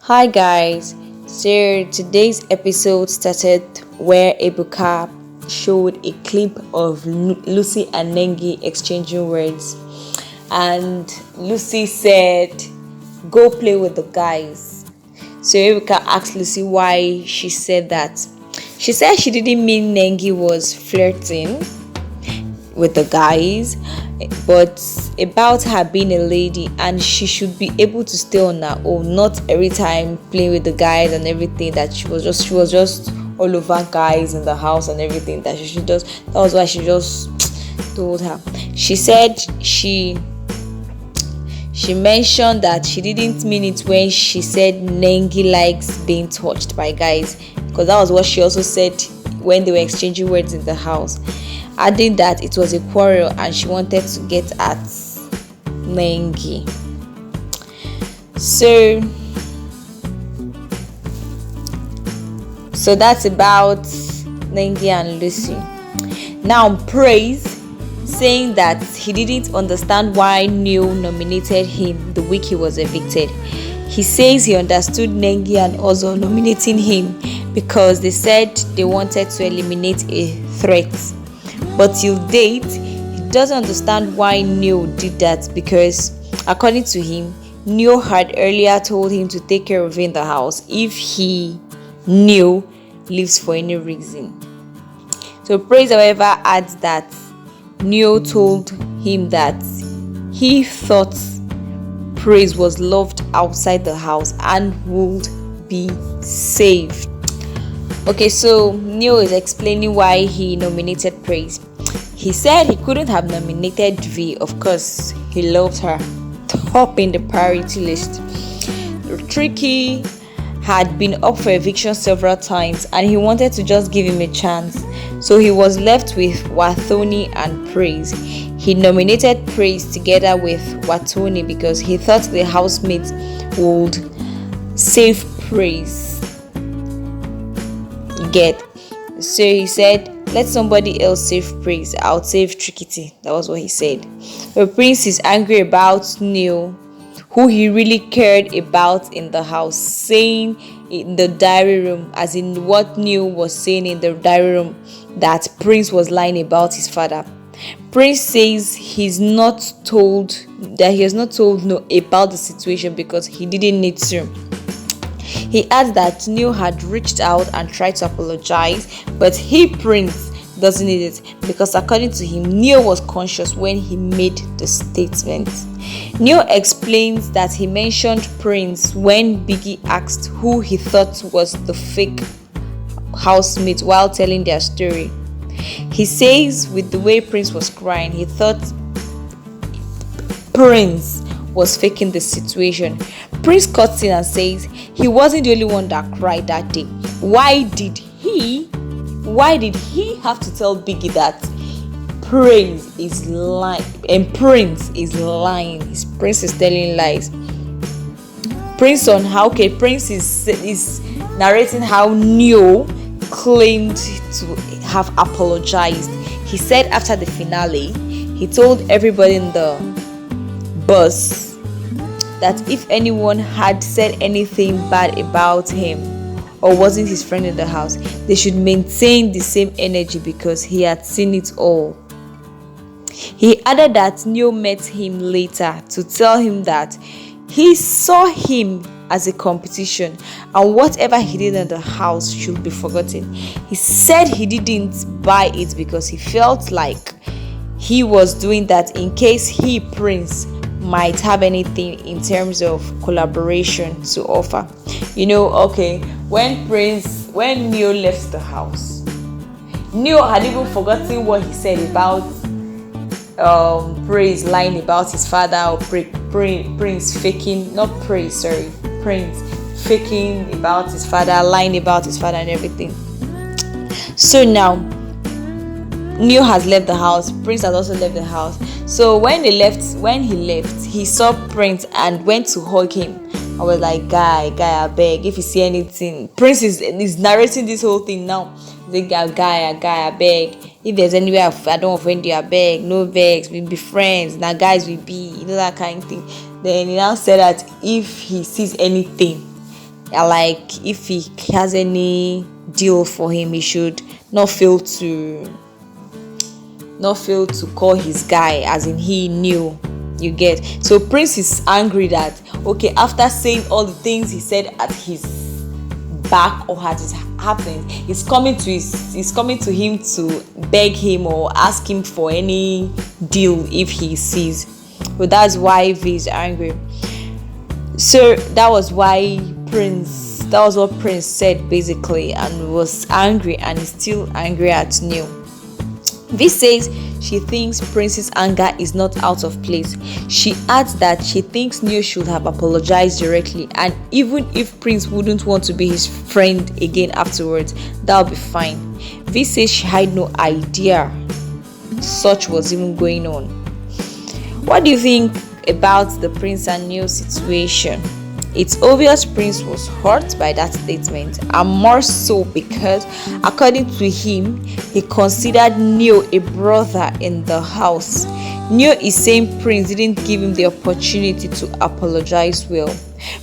Hi guys, so today's episode started where Ebuka showed a clip of Lucy and Nengi exchanging words, and Lucy said, "Go play with the guys." So Ebuka asked Lucy why she said that. She said she didn't mean Nengi was flirting with the guys, but about her being a lady and she should be able to stay on her own, not every time playing with the guys and everything. That she was just all over guys in the house and everything. That was why she just told her. She said she mentioned that she didn't mean it when she said Nengi likes being touched by guys, because that was what she also said when they were exchanging words in the house, adding that it was a quarrel and she wanted to get at Nengi. So that's about Nengi and Lucy. Now Praise saying that he didn't understand why Neil nominated him the week he was evicted. He says he understood Nengi and Ozo nominating him because they said they wanted to eliminate a threat. But till date, he doesn't understand why Neil did that, because according to him, Neil had earlier told him to take care of him in the house if he knew leaves for any reason. So Praise, however, adds that Neil told him that he thought Praise was loved outside the house and would be saved. Okay, so Neil is explaining why he nominated Praise. He said he couldn't have nominated V, of course, he loves her, top in the priority list. Tricky had been up for eviction several times and he wanted to just give him a chance. So he was left with Wathoni and Praise. He nominated Praise together with Wathoni because he thought the housemates would save Praise. So he said, let somebody else save Praise, I'll save Tricky. That was what he said. But Prince is angry about Neil, who he really cared about in the house, saying in the diary room, as in what Neil was saying in the diary room, that Prince was lying about his father. Prince says he has not told no about the situation because he didn't need to. He adds that Neil had reached out and tried to apologize, but Prince, doesn't need it because according to him, Neil was conscious when he made the statement. Neil explains that he mentioned Prince when Biggie asked who he thought was the fake housemate while telling their story. He says with the way Prince was crying, he thought Prince was faking the situation. Prince cuts in and says he wasn't the only one that cried that day. Why did he have to tell Biggie that Prince is lying? And Prince is lying. Prince is telling lies. Prince is narrating how Neo claimed to have apologized. He said after the finale, he told everybody in the bus that if anyone had said anything bad about him or wasn't his friend in the house, they should maintain the same energy because he had seen it all. He added that Neo met him later to tell him that he saw him as a competition and whatever he did in the house should be forgotten. He said he didn't buy it because he felt like he was doing that in case Prince, might have anything in terms of collaboration to offer. When Neo left the house, Neo had even forgotten what he said about Praise lying about his father, or Prince faking about his father, lying about his father and everything. So now Neo has left the house, Prince has also left the house. So when he left, he saw Prince and went to hug him. I was like, guy, I beg, if you see anything. Prince is narrating this whole thing now. The guy, I beg, if there's anywhere I don't offend you, I beg, no vex, we be friends. Now guys, we be, that kind of thing. Then he now said that if he sees anything, like if he has any deal for him, he should not fail to call his guy, as in he knew. You get? So Prince is angry that, okay, after saying all the things he said at his back or at his happenings, he's coming to him to beg him or ask him for any deal if he sees. But that's why V is angry. So that was what Prince said basically, and was angry, and is still angry at Neil. V says she thinks Prince's anger is not out of place. She adds that she thinks Neil should have apologized directly, and even if Prince wouldn't want to be his friend again afterwards, that'll be fine. V says she had no idea such was even going on. What do you think about the Prince and Neil situation? It's obvious Prince was hurt by that statement, and more so because, according to him, he considered Neil a brother in the house. Neil is saying Prince didn't give him the opportunity to apologize well.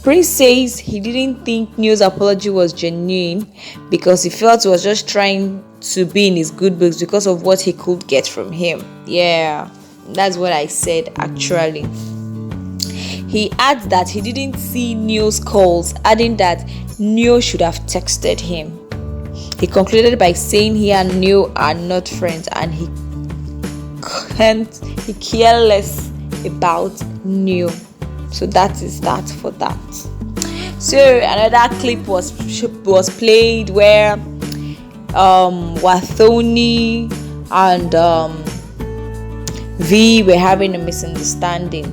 Prince says he didn't think Neil's apology was genuine because he felt he was just trying to be in his good books because of what he could get from him. Yeah, that's what I said actually. He adds that he didn't see Neil's calls, adding that Neil should have texted him. He concluded by saying he and Neil are not friends, and he cares less about Neil. So that is that for that. So another clip was played where Wathoni and V were having a misunderstanding.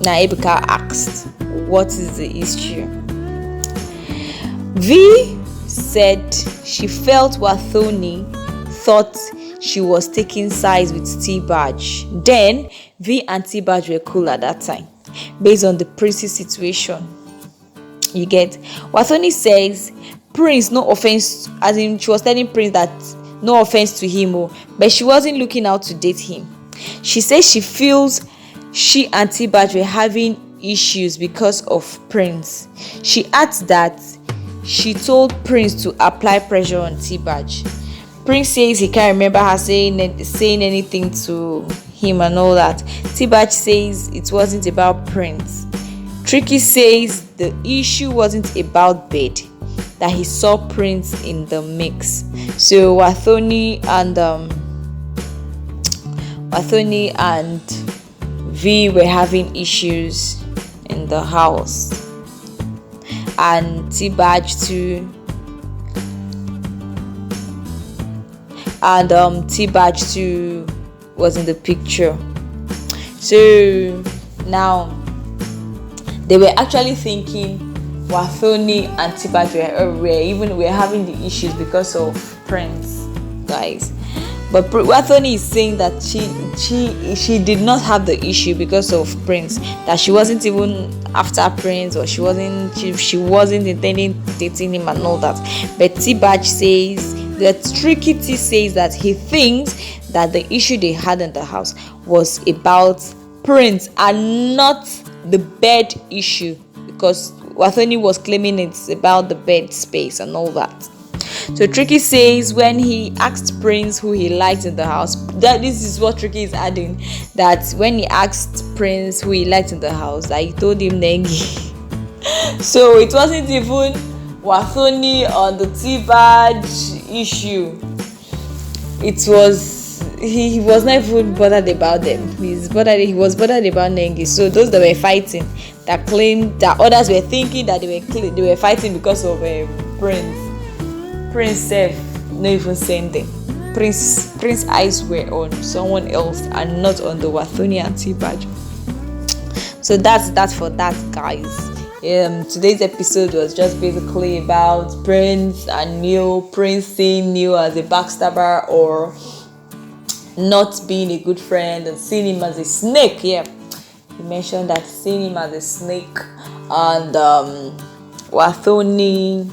Now Ebuka asked, what is the issue? V said she felt Wathoni thought she was taking sides with T-Badge. Then V and T-Badge were cool at that time, based on the Prince's situation. You get? Wathoni says Prince, no offense, as in she was telling Prince that no offense to him, but she wasn't looking out to date him. She says she feels she and T-Badge were having issues because of Prince. She adds that she told Prince to apply pressure on T-Badge. Prince says he can't remember her saying anything to him and all that. T-Badge says it wasn't about Prince. Tricky says the issue wasn't about bed, that he saw Prince in the mix. So Wathoni and V were having issues in the house, and T-Badge too, was in the picture. So now they were actually thinking Wathoni and T-Badge were having the issues because of Prince, guys. But Wathoni is saying that she did not have the issue because of Prince, that she wasn't even after Prince, or she wasn't intending dating him and all that. But T-Badge says that Tricky T says that he thinks that the issue they had in the house was about Prince and not the bed issue, because Wathoni was claiming it's about the bed space and all that. So Tricky says when he asked Prince who he liked in the house, that this is what Tricky is adding, that when he asked Prince who he liked in the house, that he told him Nengi. So it wasn't even Wathoni on the T-Badge issue. It was he was not even bothered about them. He was bothered about Nengi. So those that were fighting, that claimed that others were thinking that they were fighting because of Prince. Prince said no even saying them. Prince eyes were on someone else and not on the Wathoni and T-Badge. So that's that for that, guys. Today's episode was just basically about Prince and Neil. Prince seeing Neil as a backstabber or not being a good friend, and seeing him as a snake. Yeah, he mentioned that, seeing him as a snake, and Wathoni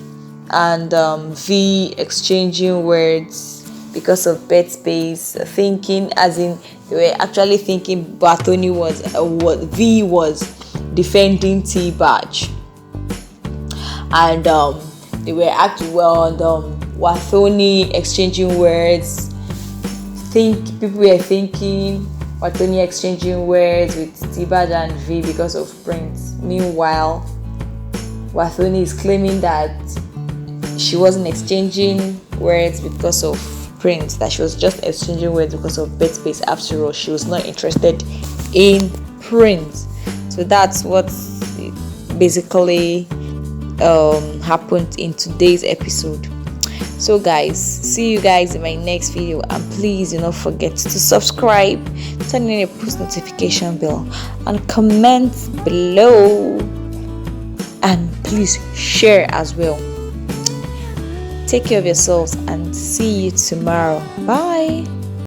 and V exchanging words because of bed space, thinking, as in they were actually thinking Wathoni was what V was defending T-Badge. and they were acting well, and Wathoni exchanging words. People were thinking Wathoni exchanging words with Bbnaija and V because of Prince. Meanwhile, Wathoni is claiming that she wasn't exchanging words because of Prince, that she was just exchanging words because of bed space. After all, she was not interested in Prince. So that's what basically happened in today's episode. So guys, see you guys in my next video, and please do not forget to subscribe, turn on a post notification bell, and comment below, and please share as well. Take care of yourselves and see you tomorrow. Bye.